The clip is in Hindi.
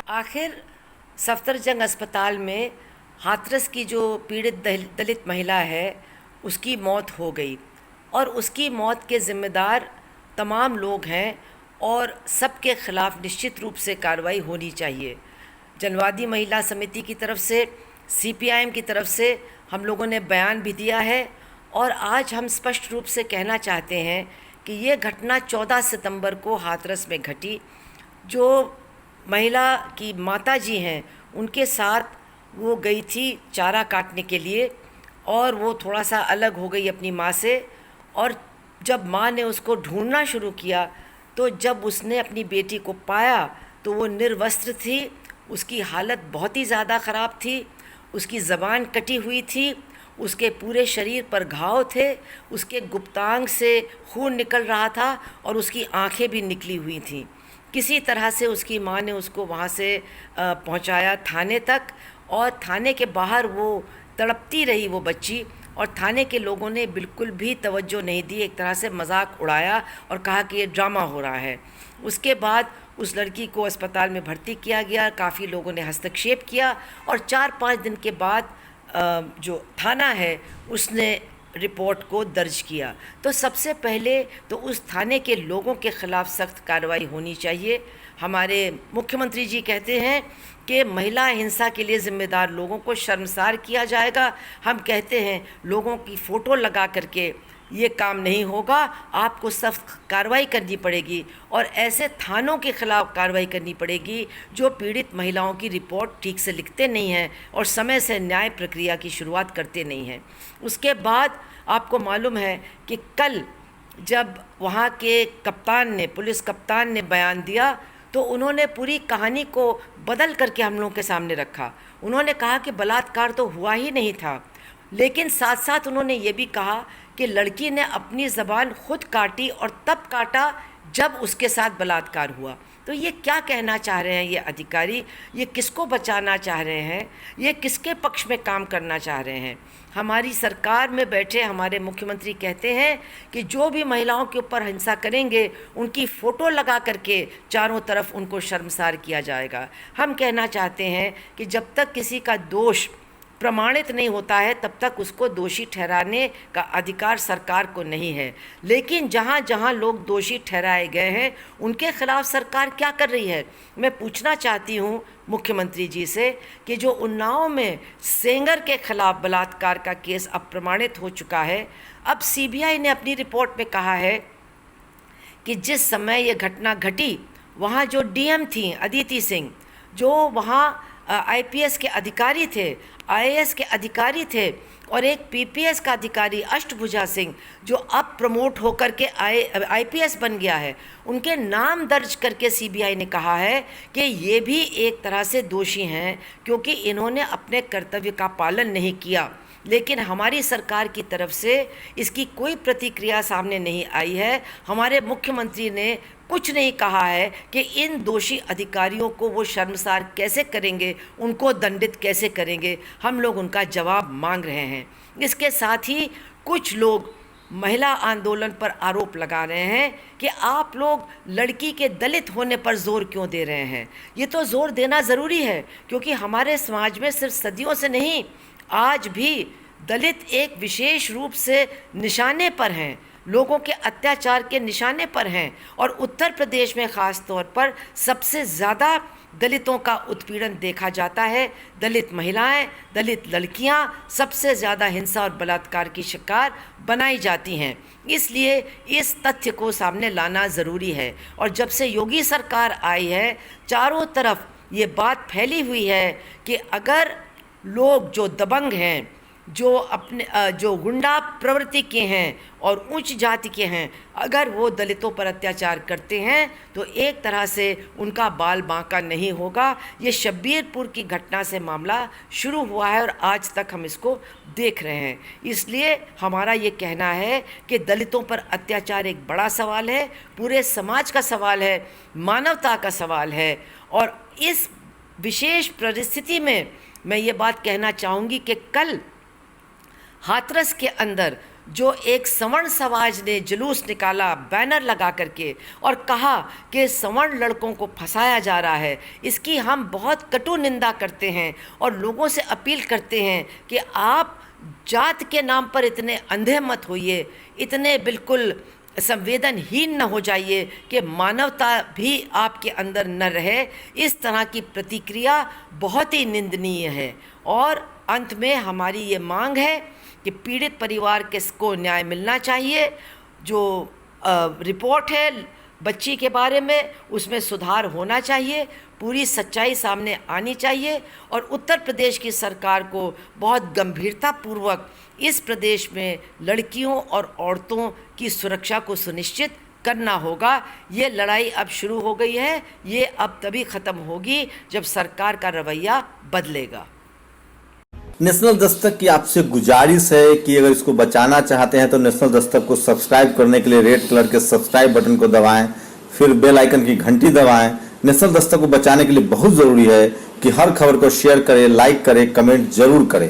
आखिर सफदरजंग अस्पताल में हाथरस की जो पीड़ित दलित महिला है उसकी मौत हो गई और उसकी मौत के ज़िम्मेदार तमाम लोग हैं और सबके ख़िलाफ़ निश्चित रूप से कार्रवाई होनी चाहिए। जनवादी महिला समिति की तरफ से, सीपीआईएम की तरफ से हम लोगों ने बयान भी दिया है और आज हम स्पष्ट रूप से कहना चाहते हैं कि ये घटना 14 सितंबर को हाथरस में घटी। जो महिला की माताजी हैं उनके साथ वो गई थी चारा काटने के लिए और वो थोड़ा सा अलग हो गई अपनी माँ से, और जब माँ ने उसको ढूंढना शुरू किया तो जब उसने अपनी बेटी को पाया तो वो निर्वस्त्र थी, उसकी हालत बहुत ही ज़्यादा ख़राब थी, उसकी ज़बान कटी हुई थी, उसके पूरे शरीर पर घाव थे, उसके गुप्तांग से खून निकल रहा था और उसकी आंखें भी निकली हुई थीं। किसी तरह से उसकी माँ ने उसको वहाँ से पहुँचाया थाने तक और थाने के बाहर वो तड़पती रही वो बच्ची, और थाने के लोगों ने बिल्कुल भी तवज्जो नहीं दी, एक तरह से मजाक उड़ाया और कहा कि ये ड्रामा हो रहा है। उसके बाद उस लड़की को अस्पताल में भर्ती किया गया, काफ़ी लोगों ने हस्तक्षेप किया और 4-5 दिन के बाद जो थाना है उसने रिपोर्ट को दर्ज किया। तो सबसे पहले तो उस थाने के लोगों के ख़िलाफ़ सख्त कार्रवाई होनी चाहिए। हमारे मुख्यमंत्री जी कहते हैं कि महिला हिंसा के लिए ज़िम्मेदार लोगों को शर्मसार किया जाएगा। हम कहते हैं लोगों की फ़ोटो लगा करके ये काम नहीं होगा, आपको सख्त कार्रवाई करनी पड़ेगी और ऐसे थानों के ख़िलाफ़ कार्रवाई करनी पड़ेगी जो पीड़ित महिलाओं की रिपोर्ट ठीक से लिखते नहीं हैं और समय से न्याय प्रक्रिया की शुरुआत करते नहीं हैं। उसके बाद आपको मालूम है कि कल जब वहाँ के कप्तान ने, पुलिस कप्तान ने बयान दिया तो उन्होंने पूरी कहानी को बदल करके हम लोगों के सामने रखा। उन्होंने कहा कि बलात्कार तो हुआ ही नहीं था, लेकिन साथ साथ उन्होंने ये भी कहा कि लड़की ने अपनी ज़बान खुद काटी और तब काटा जब उसके साथ बलात्कार हुआ। तो ये क्या कहना चाह रहे हैं ये अधिकारी? ये किसको बचाना चाह रहे हैं? ये किसके पक्ष में काम करना चाह रहे हैं? हमारी सरकार में बैठे हमारे मुख्यमंत्री कहते हैं कि जो भी महिलाओं के ऊपर हिंसा करेंगे उनकी फ़ोटो लगा करके चारों तरफ उनको शर्मसार किया जाएगा। हम कहना चाहते हैं कि जब तक किसी का दोष प्रमाणित नहीं होता है तब तक उसको दोषी ठहराने का अधिकार सरकार को नहीं है, लेकिन जहाँ जहाँ लोग दोषी ठहराए गए हैं उनके खिलाफ सरकार क्या कर रही है? मैं पूछना चाहती हूँ मुख्यमंत्री जी से कि जो उन्नाव में सेंगर के खिलाफ बलात्कार का केस अब प्रमाणित हो चुका है, अब सीबीआई ने अपनी रिपोर्ट में कहा है कि जिस समय ये घटना घटी वहाँ जो डीएम थी अदिति सिंह, जो वहाँ आईपीएस के अधिकारी थे, आईएएस के अधिकारी थे, और एक पीपीएस का अधिकारी अष्टभुजा सिंह जो अब प्रमोट होकर के आईपीएस बन गया है, उनके नाम दर्ज करके सीबीआई ने कहा है कि ये भी एक तरह से दोषी हैं क्योंकि इन्होंने अपने कर्तव्य का पालन नहीं किया। लेकिन हमारी सरकार की तरफ से इसकी कोई प्रतिक्रिया सामने नहीं आई है। हमारे मुख्यमंत्री ने कुछ नहीं कहा है कि इन दोषी अधिकारियों को वो शर्मसार कैसे करेंगे, उनको दंडित कैसे करेंगे। हम लोग उनका जवाब मांग रहे हैं। इसके साथ ही कुछ लोग महिला आंदोलन पर आरोप लगा रहे हैं कि आप लोग लड़की के दलित होने पर ज़ोर क्यों दे रहे हैं। ये तो ज़ोर देना ज़रूरी है क्योंकि हमारे समाज में सिर्फ सदियों से नहीं, आज भी दलित एक विशेष रूप से निशाने पर हैं, लोगों के अत्याचार के निशाने पर हैं, और उत्तर प्रदेश में ख़ास तौर पर सबसे ज़्यादा दलितों का उत्पीड़न देखा जाता है। दलित महिलाएं, दलित लड़कियां सबसे ज़्यादा हिंसा और बलात्कार की शिकार बनाई जाती हैं। इसलिए इस तथ्य को सामने लाना ज़रूरी है। और जब से योगी सरकार आई है चारों तरफ ये बात फैली हुई है कि अगर लोग जो दबंग हैं, जो अपने जो गुंडा प्रवृत्ति के हैं और उच्च जाति के हैं, अगर वो दलितों पर अत्याचार करते हैं तो एक तरह से उनका बाल बांका नहीं होगा। ये शब्बीरपुर की घटना से मामला शुरू हुआ है और आज तक हम इसको देख रहे हैं। इसलिए हमारा ये कहना है कि दलितों पर अत्याचार एक बड़ा सवाल है, पूरे समाज का सवाल है, मानवता का सवाल है। और इस विशेष परिस्थिति में मैं ये बात कहना चाहूँगी कि कल हाथरस के अंदर जो एक सवर्ण समाज ने जुलूस निकाला बैनर लगा करके और कहा कि सवर्ण लड़कों को फंसाया जा रहा है, इसकी हम बहुत कटु निंदा करते हैं और लोगों से अपील करते हैं कि आप जात के नाम पर इतने अंधे मत होइए, इतने बिल्कुल संवेदनहीन न हो जाइए कि मानवता भी आपके अंदर न रहे। इस तरह की प्रतिक्रिया बहुत ही निंदनीय है। और अंत में हमारी ये मांग है कि पीड़ित परिवार को न्याय मिलना चाहिए। जो रिपोर्ट है बच्ची के बारे में, उसमें सुधार होना चाहिए, पूरी सच्चाई सामने आनी चाहिए और उत्तर प्रदेश की सरकार को बहुत गंभीरतापूर्वक इस प्रदेश में लड़कियों और औरतों की सुरक्षा को सुनिश्चित करना होगा। ये लड़ाई अब शुरू हो गई है, ये अब तभी ख़त्म होगी जब सरकार का रवैया बदलेगा। नेशनल दस्तक की आपसे गुजारिश है कि अगर इसको बचाना चाहते हैं तो नेशनल दस्तक को सब्सक्राइब करने के लिए रेड कलर के सब्सक्राइब बटन को दबाएं, फिर बेल आइकन की घंटी दबाएं। नेशनल दस्तक को बचाने के लिए बहुत ज़रूरी है कि हर खबर को शेयर करें, लाइक करें, कमेंट जरूर करें।